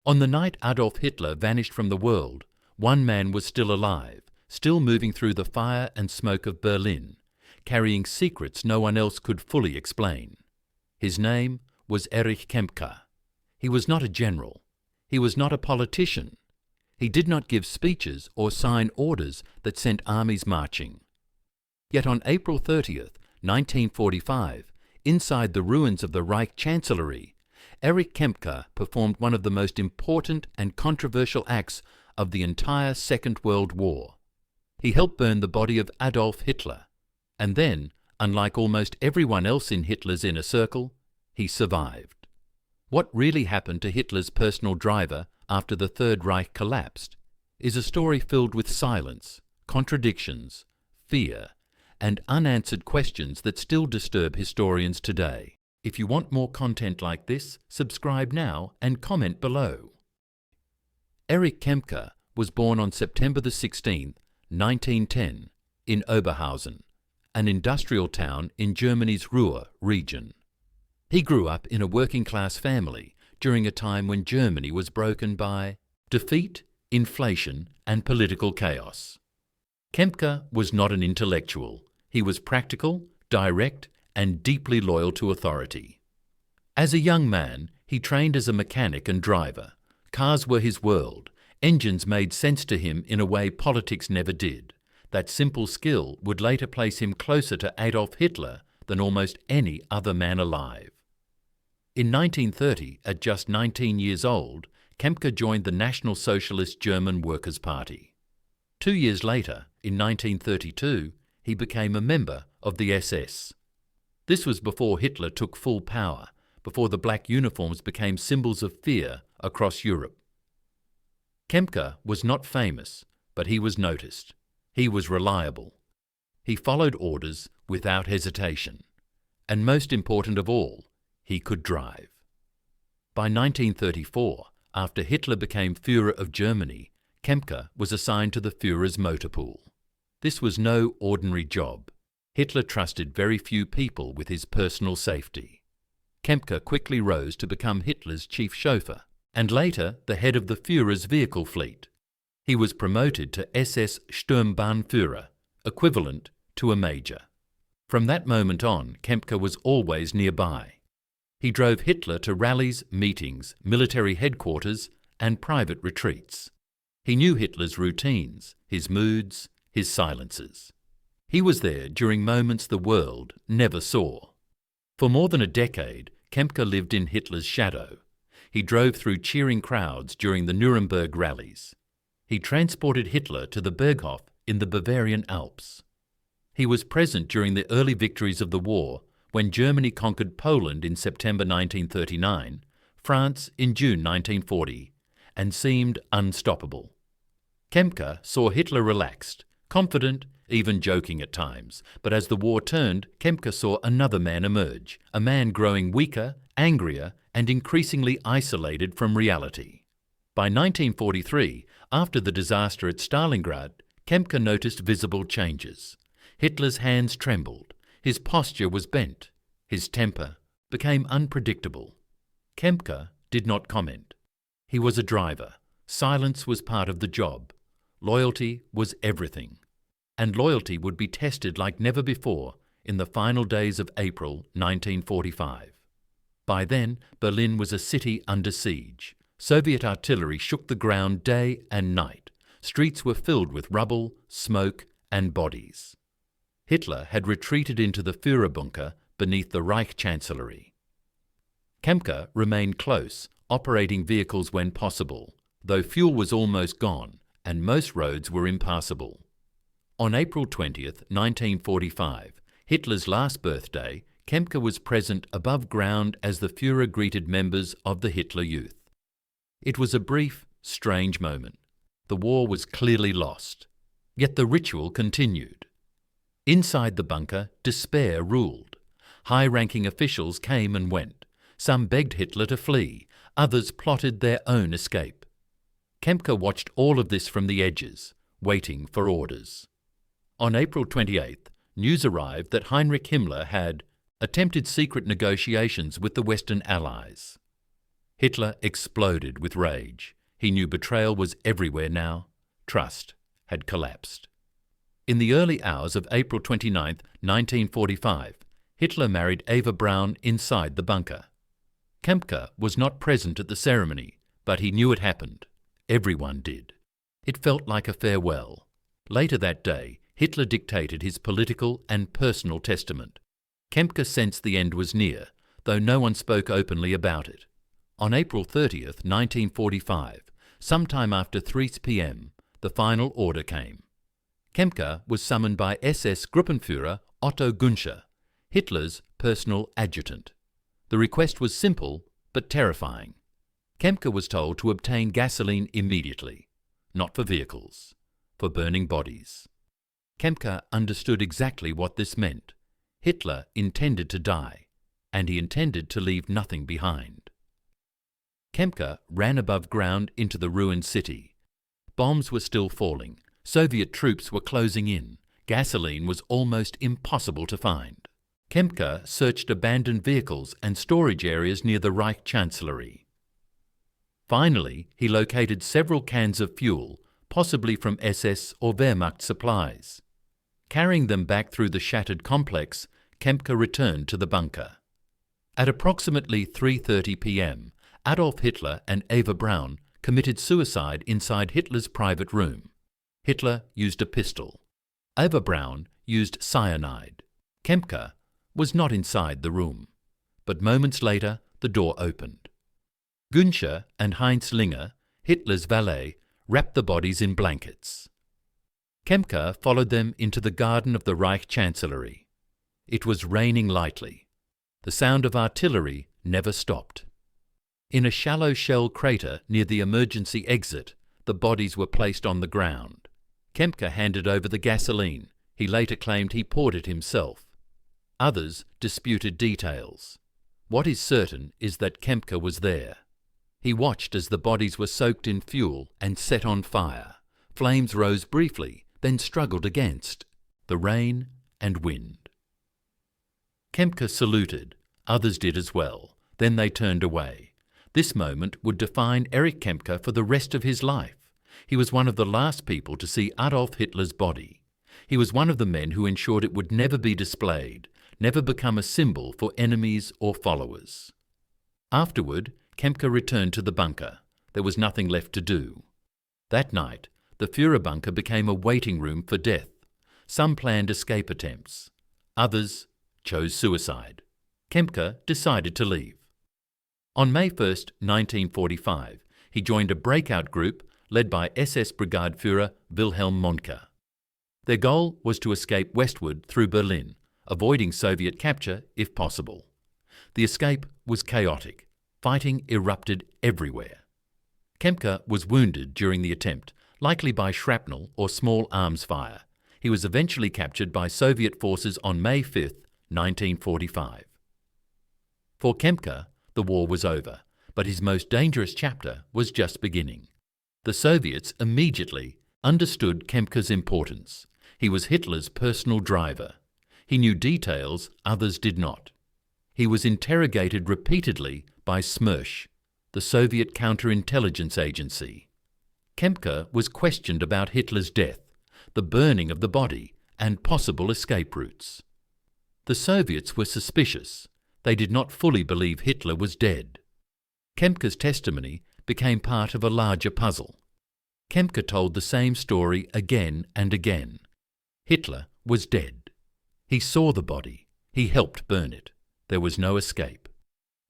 On the night Adolf Hitler vanished from the world, one man was still alive, still moving through the fire and smoke of Berlin, carrying secrets no one else could fully explain. His name was Erich Kempka. He was not a general. He was not a politician. He did not give speeches or sign orders that sent armies marching. Yet on April 30th, 1945, inside the ruins of the Reich Chancellery, Erich Kempka performed one of the most important and controversial acts of the entire Second World War. He helped burn the body of Adolf Hitler, and then, unlike almost everyone else in Hitler's inner circle, he survived. What really happened to Hitler's personal driver after the Third Reich collapsed is a story filled with silence, contradictions, fear, and unanswered questions that still disturb historians today. If you want more content like this, subscribe now and comment below. Erich Kempka was born on September 16, 1910, in Oberhausen, an industrial town in Germany's Ruhr region. He grew up in a working-class family during a time when Germany was broken by defeat, inflation, and political chaos. Kempka was not an intellectual. He was practical, direct, and deeply loyal to authority. As a young man, he trained as a mechanic and driver. Cars were his world. Engines made sense to him in a way politics never did. That simple skill would later place him closer to Adolf Hitler than almost any other man alive. In 1930, at just 19 years old, Kempka joined the National Socialist German Workers' Party. 2 years later, in 1932, he became a member of the SS. This was before Hitler took full power, before the black uniforms became symbols of fear across Europe. Kempka was not famous, but he was noticed. He was reliable. He followed orders without hesitation. And most important of all, he could drive. By 1934, after Hitler became Führer of Germany, Kempka was assigned to the Führer's motor pool. This was no ordinary job. Hitler trusted very few people with his personal safety. Kempka quickly rose to become Hitler's chief chauffeur, and later the head of the Führer's vehicle fleet. He was promoted to SS Sturmbahnführer, equivalent to a major. From that moment on, Kempka was always nearby. He drove Hitler to rallies, meetings, military headquarters, and private retreats. He knew Hitler's routines, his moods, his silences. He was there during moments the world never saw. For more than a decade, Kempka lived in Hitler's shadow. He drove through cheering crowds during the Nuremberg rallies. He transported Hitler to the Berghof in the Bavarian Alps. He was present during the early victories of the war when Germany conquered Poland in September 1939, France in June 1940, and seemed unstoppable. Kempka saw Hitler relaxed, confident, even joking at times, but as the war turned, Kempka saw another man emerge, a man growing weaker, angrier, and increasingly isolated from reality. By 1943, after the disaster at Stalingrad, Kempka noticed visible changes. Hitler's hands trembled, his posture was bent, his temper became unpredictable. Kempka did not comment. He was a driver. Silence was part of the job. Loyalty was everything. And loyalty would be tested like never before in the final days of April 1945. By then, Berlin was a city under siege. Soviet artillery shook the ground day and night. Streets were filled with rubble, smoke, and bodies. Hitler had retreated into the Führerbunker beneath the Reich Chancellery. Kempka remained close, operating vehicles when possible, though fuel was almost gone and most roads were impassable. On April 20th, 1945, Hitler's last birthday, Kempka was present above ground as the Führer greeted members of the Hitler Youth. It was a brief, strange moment. The war was clearly lost. Yet the ritual continued. Inside the bunker, despair ruled. High-ranking officials came and went. Some begged Hitler to flee. Others plotted their own escape. Kempka watched all of this from the edges, waiting for orders. On April 28th, news arrived that Heinrich Himmler had attempted secret negotiations with the Western Allies. Hitler exploded with rage. He knew betrayal was everywhere now. Trust had collapsed. In the early hours of April 29, 1945, Hitler married Eva Braun inside the bunker. Kempka was not present at the ceremony, but he knew it happened. Everyone did. It felt like a farewell. Later that day, Hitler dictated his political and personal testament. Kempka sensed the end was near, though no one spoke openly about it. On April 30, 1945, sometime after 3 p.m., the final order came. Kempka was summoned by SS Gruppenführer Otto Günscher, Hitler's personal adjutant. The request was simple but terrifying. Kempka was told to obtain gasoline immediately, not for vehicles, for burning bodies. Kempka understood exactly what this meant. Hitler intended to die, and he intended to leave nothing behind. Kempka ran above ground into the ruined city. Bombs were still falling. Soviet troops were closing in. Gasoline was almost impossible to find. Kempka searched abandoned vehicles and storage areas near the Reich Chancellery. Finally, he located several cans of fuel, possibly from SS or Wehrmacht supplies. Carrying them back through the shattered complex, Kempka returned to the bunker. At approximately 3:30 p.m., Adolf Hitler and Eva Braun committed suicide inside Hitler's private room. Hitler used a pistol. Eva Braun used cyanide. Kempka was not inside the room. But moments later, the door opened. Günscher and Heinz Linger, Hitler's valet, wrapped the bodies in blankets. Kempka followed them into the garden of the Reich Chancellery. It was raining lightly. The sound of artillery never stopped. In a shallow shell crater near the emergency exit, the bodies were placed on the ground. Kempka handed over the gasoline. He later claimed he poured it himself. Others disputed details. What is certain is that Kempka was there. He watched as the bodies were soaked in fuel and set on fire. Flames rose briefly, then struggled against the rain and wind. Kempka saluted. Others did as well. Then they turned away. This moment would define Erich Kempka for the rest of his life. He was one of the last people to see Adolf Hitler's body. He was one of the men who ensured it would never be displayed, never become a symbol for enemies or followers. Afterward, Kempka returned to the bunker. There was nothing left to do. That night, the Führerbunker became a waiting room for death. Some planned escape attempts. Others chose suicide. Kempka decided to leave. On May 1, 1945, he joined a breakout group led by SS Brigade Führer Wilhelm Mohnke. Their goal was to escape westward through Berlin, avoiding Soviet capture if possible. The escape was chaotic. Fighting erupted everywhere. Kempka was wounded during the attempt, likely by shrapnel or small arms fire. He was eventually captured by Soviet forces on May 5, 1945. For Kempka, the war was over, but his most dangerous chapter was just beginning. The Soviets immediately understood Kempka's importance. He was Hitler's personal driver. He knew details others did not. He was interrogated repeatedly by Smersh, the Soviet counterintelligence agency. Kempka was questioned about Hitler's death, the burning of the body, and possible escape routes. The Soviets were suspicious. They did not fully believe Hitler was dead. Kempka's testimony became part of a larger puzzle. Kempka told the same story again and again. Hitler was dead. He saw the body. He helped burn it. There was no escape.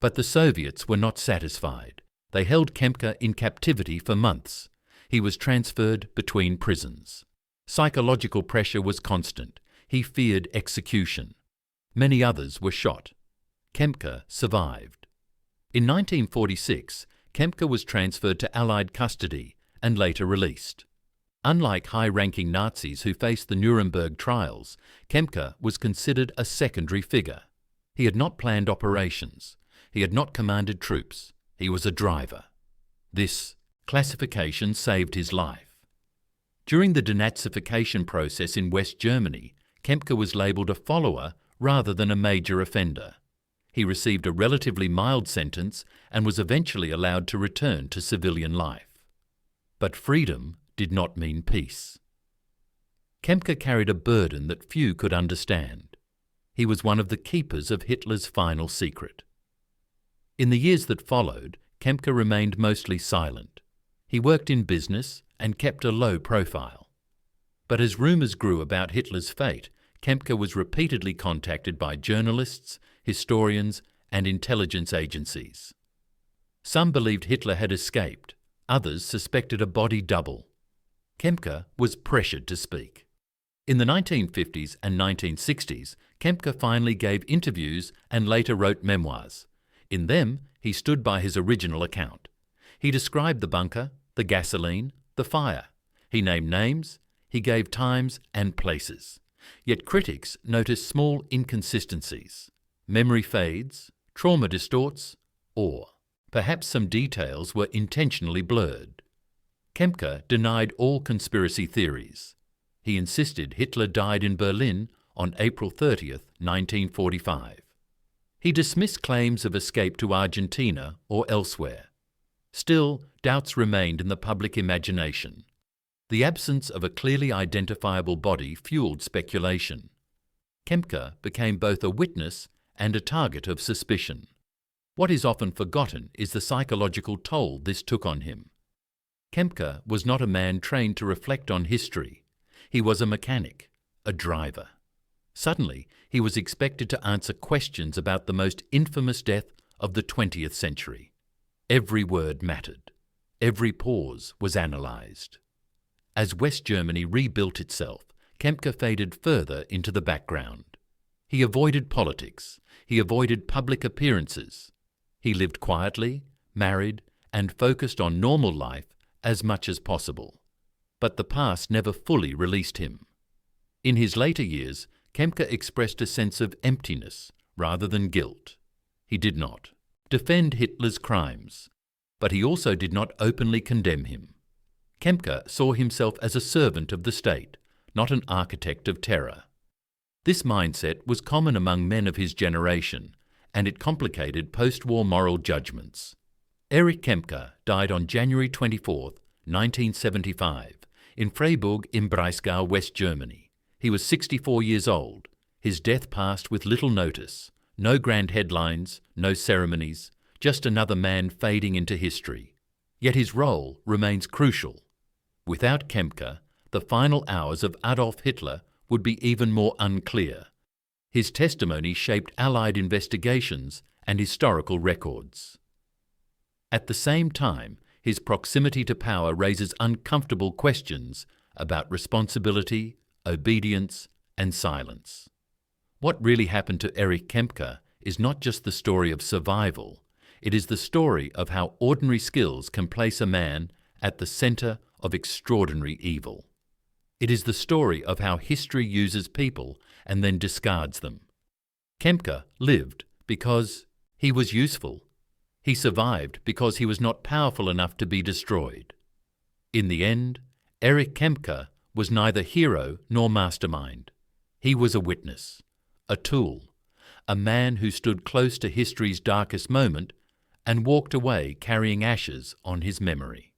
But the Soviets were not satisfied. They held Kempka in captivity for months. He was transferred between prisons. Psychological pressure was constant. He feared execution. Many others were shot. Kempka survived. In 1946, Kempka was transferred to Allied custody and later released. Unlike high-ranking Nazis who faced the Nuremberg trials, Kempka was considered a secondary figure. He had not planned operations. He had not commanded troops. He was a driver. This classification saved his life. During the denazification process in West Germany, Kempka was labelled a follower rather than a major offender. He received a relatively mild sentence and was eventually allowed to return to civilian life. But freedom did not mean peace. Kempka carried a burden that few could understand. He was one of the keepers of Hitler's final secret. In the years that followed, Kempka remained mostly silent. He worked in business and kept a low profile. But as rumours grew about Hitler's fate, Kempka was repeatedly contacted by journalists, historians, and intelligence agencies. Some believed Hitler had escaped, others suspected a body double. Kempka was pressured to speak. In the 1950s and 1960s, Kempka finally gave interviews and later wrote memoirs. In them, he stood by his original account. He described the bunker, the gasoline, the fire. He named names, he gave times and places. Yet critics noticed small inconsistencies. Memory fades, trauma distorts, or perhaps some details were intentionally blurred. Kempka denied all conspiracy theories. He insisted Hitler died in Berlin on April 30th, 1945. He dismissed claims of escape to Argentina or elsewhere. Still, doubts remained in the public imagination. The absence of a clearly identifiable body fueled speculation. Kempka became both a witness and a target of suspicion. What is often forgotten is the psychological toll this took on him. Kempka was not a man trained to reflect on history. He was a mechanic, a driver. Suddenly, he was expected to answer questions about the most infamous death of the 20th century. Every word mattered. Every pause was analysed. As West Germany rebuilt itself, Kempka faded further into the background. He avoided politics. He avoided public appearances. He lived quietly, married, and focused on normal life as much as possible. But the past never fully released him. In his later years, Kempka expressed a sense of emptiness rather than guilt. He did not defend Hitler's crimes, but he also did not openly condemn him. Kempka saw himself as a servant of the state, not an architect of terror. This mindset was common among men of his generation, and it complicated post-war moral judgments. Erich Kempka died on January 24, 1975, in Freiburg im Breisgau, West Germany. He was 64 years old. His death passed with little notice. No grand headlines, no ceremonies, just another man fading into history. Yet his role remains crucial. Without Kempka, the final hours of Adolf Hitler would be even more unclear. His testimony shaped Allied investigations and historical records. At the same time, his proximity to power raises uncomfortable questions about responsibility, obedience, and silence. What really happened to Erich Kempka is not just the story of survival, it is the story of how ordinary skills can place a man at the center of extraordinary evil. It is the story of how history uses people and then discards them. Kempka lived because he was useful. He survived because he was not powerful enough to be destroyed. In the end, Erich Kempka was neither hero nor mastermind. He was a witness, a tool, a man who stood close to history's darkest moment and walked away carrying ashes on his memory.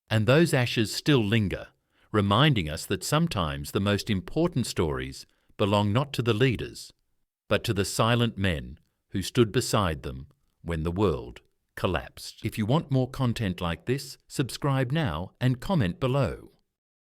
And those ashes still linger, reminding us that sometimes the most important stories belong not to the leaders, but to the silent men who stood beside them when the world collapsed. If you want more content like this, subscribe now and comment below.